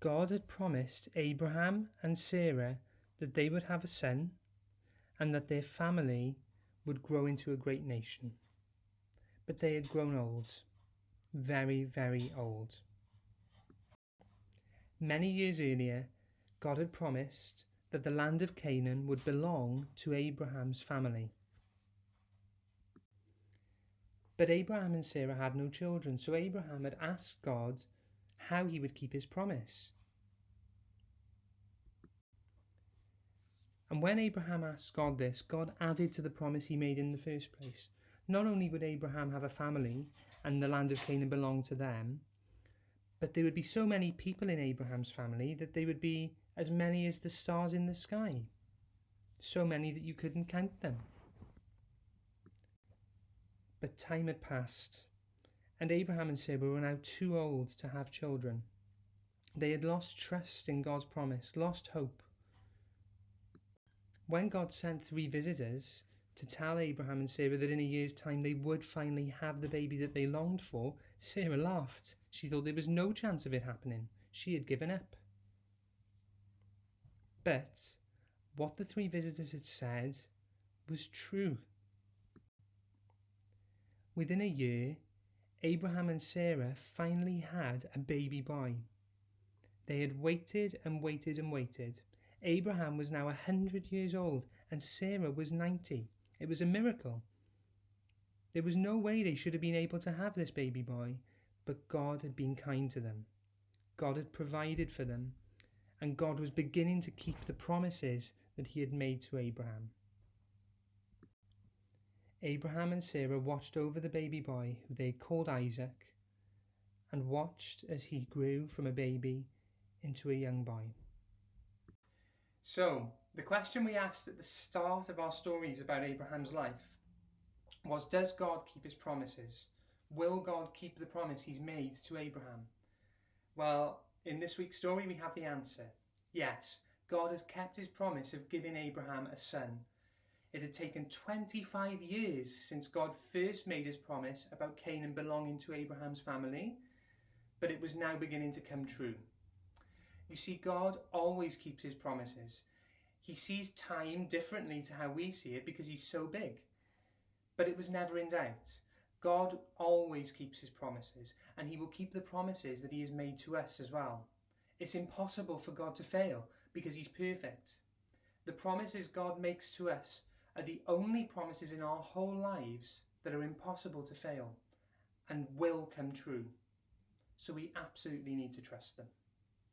God had promised Abraham and Sarah that they would have a son and that their family would grow into a great nation. But they had grown old, very, very old. Many years earlier, God had promised that the land of Canaan would belong to Abraham's family. But Abraham and Sarah had no children, so Abraham had asked God how he would keep his promise. And when Abraham asked God this, God added to the promise he made in the first place. Not only would Abraham have a family and the land of Canaan belong to them, but there would be so many people in Abraham's family that they would be as many as the stars in the sky, so many that you couldn't count them. But time had passed, and Abraham and Sarah were now too old to have children. They had lost trust in God's promise, lost hope. When God sent 3 visitors to tell Abraham and Sarah that in a year's time they would finally have the baby that they longed for, Sarah laughed. She thought there was no chance of it happening. She had given up. But what the 3 visitors had said was true. Within a year, Abraham and Sarah finally had a baby boy. They had waited and waited and waited. Abraham was now 100 years old and Sarah was 90. It was a miracle. There was no way they should have been able to have this baby boy, but God had been kind to them. God had provided for them, and God was beginning to keep the promises that he had made to Abraham. Abraham and Sarah watched over the baby boy, who they called Isaac, and watched as he grew from a baby into a young boy. So, the question we asked at the start of our stories about Abraham's life was, does God keep his promises? Will God keep the promise he's made to Abraham? Well, in this week's story we have the answer. Yes, God has kept his promise of giving Abraham a son. It had taken 25 years since God first made his promise about Canaan belonging to Abraham's family, but it was now beginning to come true. You see, God always keeps his promises. He sees time differently to how we see it because he's so big. But it was never in doubt. God always keeps his promises, and he will keep the promises that he has made to us as well. It's impossible for God to fail because he's perfect. The promises God makes to us are the only promises in our whole lives that are impossible to fail and will come true. So we absolutely need to trust them.